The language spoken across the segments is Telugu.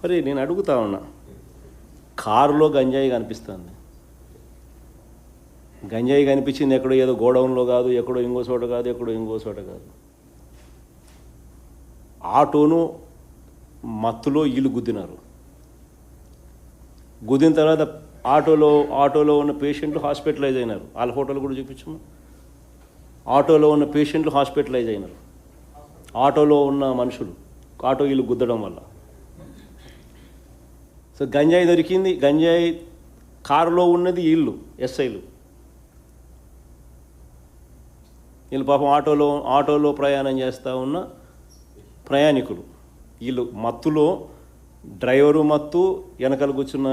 మరి నేను అడుగుతా ఉన్నా, కారులో గంజాయి కనిపిస్తుంది. గంజాయి కనిపించింది ఎక్కడో ఏదో గోడౌన్లో కాదు, ఎక్కడో ఇంకో చోట కాదు, ఎక్కడో ఇంకో చోట కాదు. ఆటోను మత్తులో వీళ్ళు గుద్దినారు. గుద్దిన తర్వాత ఆటోలో ఉన్న పేషెంట్లు హాస్పిటలైజ్ అయినారు. వాళ్ళ ఫోటోలు కూడా చూపించము. ఆటోలో ఉన్న పేషెంట్లు హాస్పిటలైజ్ అయినారు. ఆటోలో ఉన్న మనుషులు ఆటో వీళ్ళు గుద్దడం వల్ల. సో గంజాయి దొరికింది. గంజాయి కారులో ఉన్నది వీళ్ళు ఎస్ఐలు. వీళ్ళు పాపం ఆటోలో ప్రయాణం చేస్తూ ఉన్న ప్రయాణికులు. వీళ్ళు మత్తులో, డ్రైవరు మత్తు, వెనకాల కూర్చున్న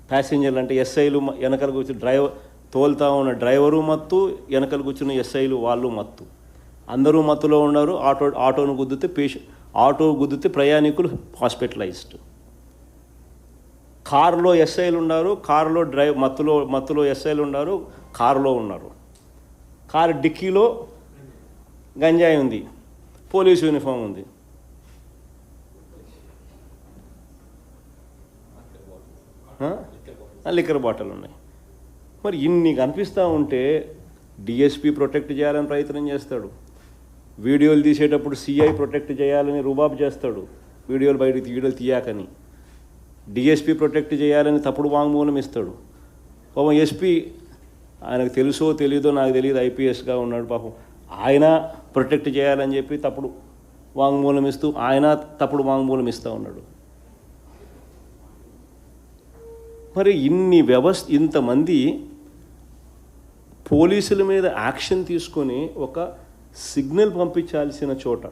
ప్యాసింజర్లు అంటే ఎస్ఐలు, వెనకాల కూర్చున్న తోలుతా ఉన్న డ్రైవరు మత్తు, వెనకాల కూర్చున్న ఎస్ఐలు వాళ్ళు మత్తు. అందరూ మత్తులో ఉన్నారు. ఆటోను గుద్దితే ప్రయాణికులు హాస్పిటలైజ్డ్. కారులో ఎస్ఐలు ఉన్నారు, కారులో మత్తులో ఎస్ఐలు ఉన్నారు, కారులో ఉన్నారు. కారు డిక్కీలో గంజాయి ఉంది, పోలీసు యూనిఫామ్ ఉంది. లిక్కర్ బాటిల్ ఉన్నాయి. మరి ఇన్ని కనిపిస్తూ ఉంటే డిఎస్పీ ప్రొటెక్ట్ చేయాలని ప్రయత్నం చేస్తాడు. వీడియోలు తీసేటప్పుడు సిఐ ప్రొటెక్ట్ చేయాలని రుబాబ్ చేస్తాడు. వీడియోలు తీయాకని డిఎస్పీ ప్రొటెక్ట్ చేయాలని తప్పుడు వాంగ్మూలం ఇస్తాడు. పాపం ఎస్పీ, ఆయనకు తెలుసో తెలీదో నాకు తెలియదు, ఐపీఎస్గా ఉన్నాడు పాపం, ఆయన ప్రొటెక్ట్ చేయాలని చెప్పి తప్పుడు వాంగ్మూలం ఇస్తూ ఆయన తప్పుడు వాంగ్మూలం ఇస్తూ ఉన్నాడు. మరి ఇంతమంది పోలీసుల మీద యాక్షన్ తీసుకొని ఒక సిగ్నల్ పంపించాల్సిన చోట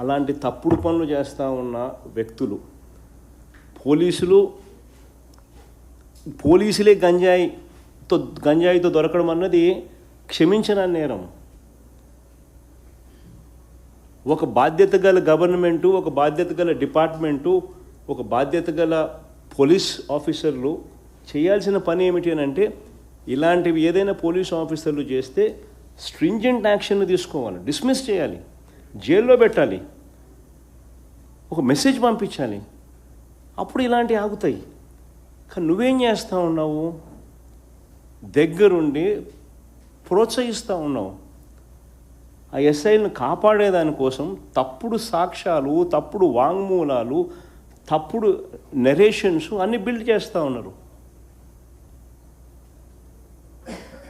అలాంటి తప్పుడు పనులు చేస్తూ ఉన్న వ్యక్తులు, పోలీసులే గంజాయితో దొరకడం అన్నది క్షమించని నేరం. ఒక బాధ్యత గల గవర్నమెంటు, ఒక బాధ్యత గల డిపార్ట్మెంటు, ఒక బాధ్యత గల పోలీస్ ఆఫీసర్లు చేయాల్సిన పని ఏమిటి అని అంటే, ఇలాంటివి ఏదైనా పోలీస్ ఆఫీసర్లు చేస్తే స్ట్రింజెంట్ యాక్షన్ తీసుకోవాలి, డిస్మిస్ చేయాలి, జైల్లో పెట్టాలి, ఒక మెసేజ్ పంపించాలి. అప్పుడు ఇలాంటివి ఆగుతాయి. కానీ నువ్వేం చేస్తూ ఉన్నావు? దగ్గరుండి ప్రోత్సహిస్తూ ఉన్నావు. ఆ ఎస్ఐలను కాపాడేదానికోసం తప్పుడు సాక్ష్యాలు, తప్పుడు వాంగ్మూలాలు, తప్పుడు నెరేషన్స్ అన్నీ బిల్డ్ చేస్తూ ఉన్నారు.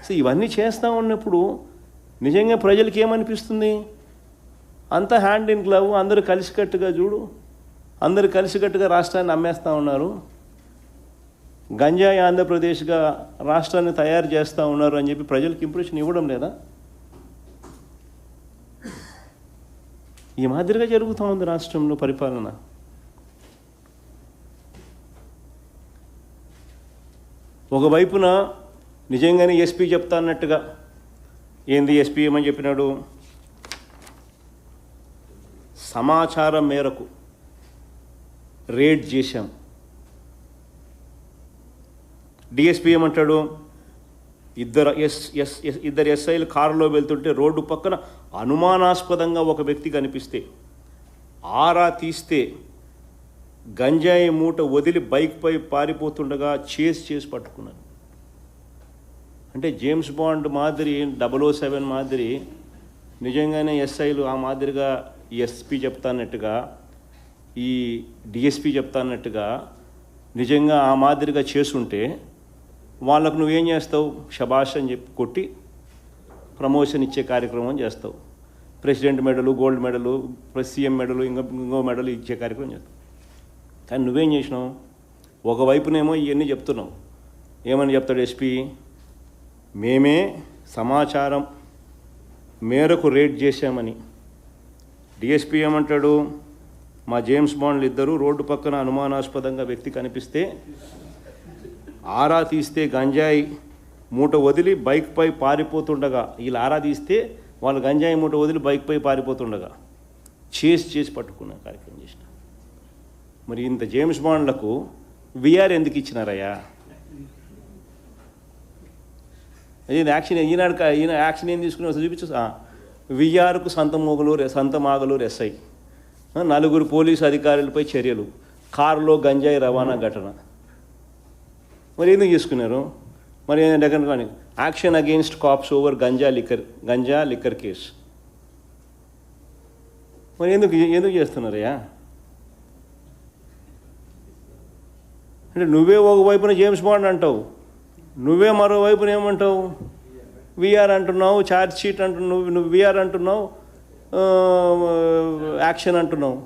సో ఇవన్నీ చేస్తూ ఉన్నప్పుడు నిజంగా ప్రజలకి ఏమనిపిస్తుంది? అంతా హ్యాండ్ ఇన్ గ్లవ్, అందరూ కలిసికట్టుగా అందరూ కలిసికట్టుగా రాష్ట్రాన్ని అమ్మేస్తూ ఉన్నారు, గంజాయి ఆంధ్రప్రదేశ్గా రాష్ట్రాన్ని తయారు చేస్తూ ఉన్నారు అని చెప్పి ప్రజలకు ఇంప్రెషన్ ఇవ్వడం లేదా? ఈ మాదిరిగా జరుగుతూ ఉంది రాష్ట్రంలో పరిపాలన. ఒకవైపున నిజంగానే ఎస్పీ చెప్తా అన్నట్టుగా, ఏంది ఎస్పీ ఏమని చెప్పినాడు? సమాచారం మేరకు రేడ్ చేశాం. డిఎస్పీ ఏమంటాడు? ఇద్దరు ఎస్ఐలు కారులో వెళ్తుంటే రోడ్డు పక్కన అనుమానాస్పదంగా ఒక వ్యక్తి కనిపిస్తే ఆరా తీస్తే గంజాయి మూట వదిలి బైక్పై పారిపోతుండగా చేసి పట్టుకున్నాను. అంటే జేమ్స్ బాండ్ మాదిరి, 007 మాదిరి నిజంగానే ఎస్ఐలు ఆ మాదిరిగా ఎస్పీ చెప్తాన్నట్టుగా, ఈ డిఎస్పీ చెప్తాన్నట్టుగా నిజంగా ఆ మాదిరిగా చేసుంటే వాళ్ళకు నువ్వేం చేస్తావు? శబాష్ అని చెప్పి కొట్టి ప్రమోషన్ ఇచ్చే కార్యక్రమం చేస్తావు. ప్రెసిడెంట్ మెడలు, గోల్డ్ మెడలు, సీఎం మెడలు, ఇంకో మెడలు ఇచ్చే కార్యక్రమం చేస్తావు. కానీ నువ్వేం చేసినావు? ఒకవైపునేమో ఇవన్నీ చెప్తున్నావు. ఏమని చెప్తాడు ఎస్పీ? మేమే సమాచారం మేరకు రేడ్ చేశామని. డిఎస్పీ ఏమంటాడు? మా జేమ్స్ బాండ్లు ఇద్దరు రోడ్డు పక్కన అనుమానాస్పదంగా వ్యక్తి కనిపిస్తే ఆరా తీస్తే గంజాయి మూట వదిలి బైక్పై పారిపోతుండగా, వీళ్ళు ఆరా తీస్తే వాళ్ళు గంజాయి మూట వదిలి బైక్పై పారిపోతుండగా చేసి పట్టుకున్న కార్యక్రమం చేసిన. మరి ఇంత జేమ్స్ బాండ్లకు విఆర్ ఎందుకు ఇచ్చినారయ్యా? యాక్షన్ ఈయన యాక్షన్ ఏం తీసుకుని చూపించు. విఆర్కు సంతమాగలూరు ఎస్ఐ, నలుగురు పోలీసు అధికారులపై చర్యలు, కారులో గంజాయి రవాణా ఘటన. మరి ఎందుకు చేసుకున్నారు? మరి ఏంటంటే action against cops over ganja liquor case. మరి ఎందుకు చేస్తున్నారయ్యా? అంటే నువ్వే ఒకవైపున జేమ్స్ బాండ్ అంటావు, నువ్వే మరోవైపున ఏమంటావు? విఆర్ అంటున్నావు, ఛార్జ్ షీట్ అంటున్నావు, నువ్వు విఆర్ అంటున్నావు, యాక్షన్ అంటున్నావు.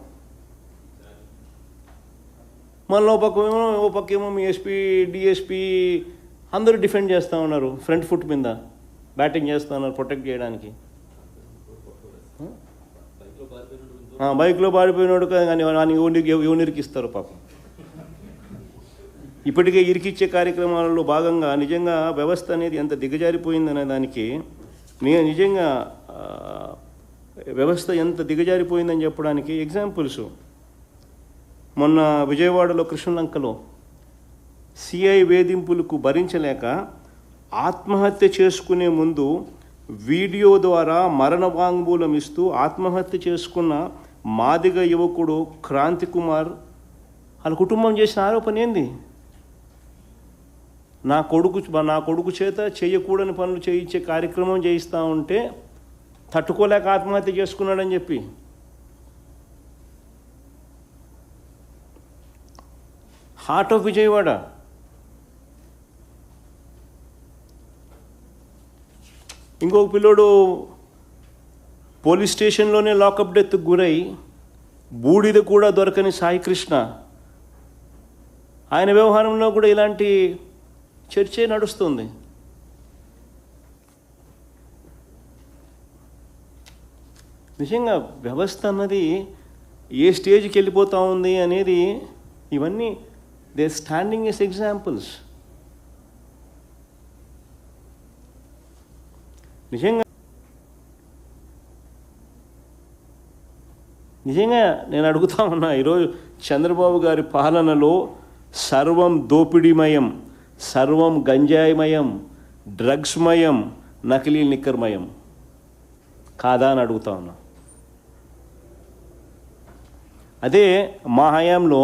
మళ్ళీ ఓ పక్కేమో మీ ఎస్పీ డిఎస్పీ అందరూ డిఫెండ్ చేస్తూ ఉన్నారు, ఫ్రంట్ ఫుట్ మీద బ్యాటింగ్ చేస్తూ ఉన్నారు ప్రొటెక్ట్ చేయడానికి. బైక్లో పారిపోయినాడు కానీ ఎవరికి ఇస్తారు పాపం. ఇప్పటికే ఇరికిచ్చే కార్యక్రమాలలో భాగంగా నిజంగా వ్యవస్థ అనేది ఎంత దిగజారిపోయిందనే దానికి నిజంగా వ్యవస్థ ఎంత దిగజారిపోయిందని చెప్పడానికి ఎగ్జాంపుల్స్. మొన్న విజయవాడలో కృష్ణలంకలో సిఐ వేధింపులకు భరించలేక ఆత్మహత్య చేసుకునే ముందు వీడియో ద్వారా మరణ వాంగ్మూలం ఇస్తూ ఆత్మహత్య చేసుకున్న మాదిగ యువకుడు క్రాంతి కుమార్ వాళ్ళ కుటుంబం చేసిన ఆరోపణ ఏంది? నా కొడుకు చేత చేయకూడని పనులు చేయించే కార్యక్రమం చేయిస్తూ ఉంటే తట్టుకోలేక ఆత్మహత్య చేసుకున్నాడని చెప్పి. Heart of Vijayawada. ఇంకొక పిల్లోడు పోలీస్ స్టేషన్లోనే లాకప్ డెత్కు గురై బూడిద కూడా దొరకని సాయికృష్ణ, ఆయన వ్యవహారంలో కూడా ఇలాంటి చర్చే నడుస్తుంది. నిజంగా వ్యవస్థ అన్నది ఏ స్టేజ్కి వెళ్ళిపోతూ ఉంది అనేది ఇవన్నీ దే స్టాండింగ్ ఎస్ ఎగ్జాంపుల్స్. నిజంగా నేను అడుగుతా ఉన్నా, ఈరోజు చంద్రబాబు గారి పాలనలో సర్వం దోపిడీమయం, సర్వం గంజాయిమయం, డ్రగ్స్మయం, నకిలీ లిక్కర్మయం కాదా అని అడుగుతా ఉన్నా. అదే మా హయాంలో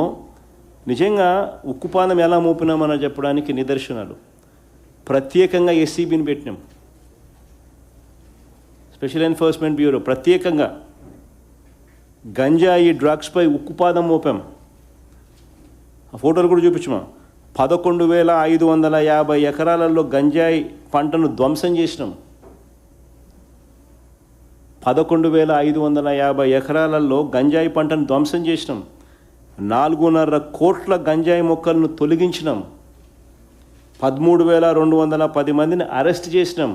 నిజంగా ఉక్కుపాదం ఎలా మోపినామని చెప్పడానికి నిదర్శనాలు. ప్రత్యేకంగా ఎస్సీబీని పెట్టినాం, స్పెషల్ ఎన్ఫోర్స్మెంట్ బ్యూరో, ప్రత్యేకంగా గంజాయి డ్రగ్స్పై ఉక్కుపాదం మోపాం. ఆ ఫోటోలు కూడా చూపించమా. 11,550 ఎకరాలలో గంజాయి పంటను ధ్వంసం చేసినాం. 11,550 ఎకరాలలో గంజాయి పంటను ధ్వంసం చేసినాం. 4.5 కోట్ల గంజాయి మొక్కలను తొలగించినాం. 13,210 మందిని అరెస్ట్ చేసినాం.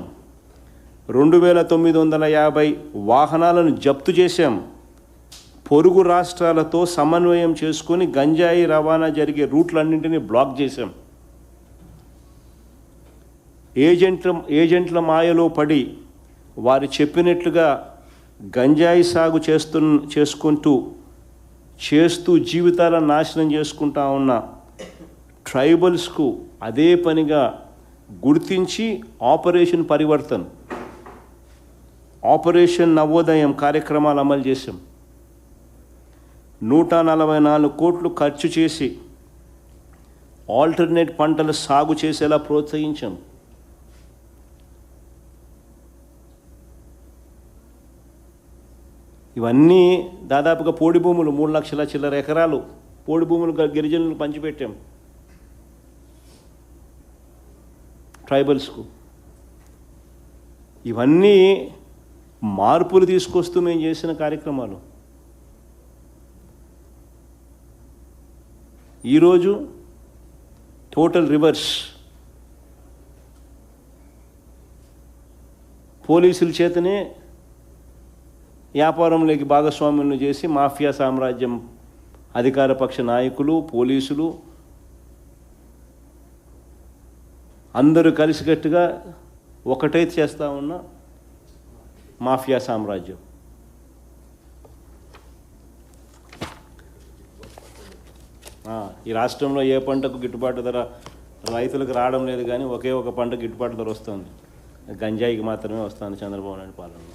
2,950 వాహనాలను జప్తు చేశాం. పొరుగు రాష్ట్రాలతో సమన్వయం చేసుకొని గంజాయి రవాణా జరిగే రూట్లన్నింటినీ బ్లాక్ చేశాం. ఏజెంట్ల మాయలో పడి వారు చెప్పినట్లుగా గంజాయి సాగు చేస్తూ జీవితాలను నాశనం చేసుకుంటా ఉన్న ట్రైబల్స్కు అదే పనిగా గుర్తించి ఆపరేషన్ పరివర్తన్, ఆపరేషన్ నవోదయం కార్యక్రమాలు అమలు చేశాం. 144 కోట్లు ఖర్చు చేసి ఆల్టర్నేట్ పంటలు సాగు చేసేలా ప్రోత్సహించాం. ఇవన్నీ దాదాపుగా పోడి భూములు 3 లక్షల చిల్లర ఎకరాలు పోడి భూములు గిరిజనులకు పంచిపెట్టాం ట్రైబల్స్కు. ఇవన్నీ మార్పులు తీసుకొస్తూ మేము చేసిన కార్యక్రమాలు. ఈరోజు టోటల్ రివర్స్. పోలీసుల చేతనే వ్యాపారంలోకి భాగస్వాములను చేసి మాఫియా సామ్రాజ్యం, అధికార పక్ష నాయకులు, పోలీసులు అందరూ కలిసికట్టుగా ఒకటే చేస్తూ ఉన్న మాఫియా సామ్రాజ్యం. ఈ రాష్ట్రంలో ఏ పంటకు గిట్టుబాటు ధర రైతులకు రావడం లేదు, కానీ ఒకే ఒక పంట గిట్టుబాటు ధర వస్తుంది, గంజాయికి మాత్రమే వస్తుంది చంద్రబాబు నాయుడు పాలనలో.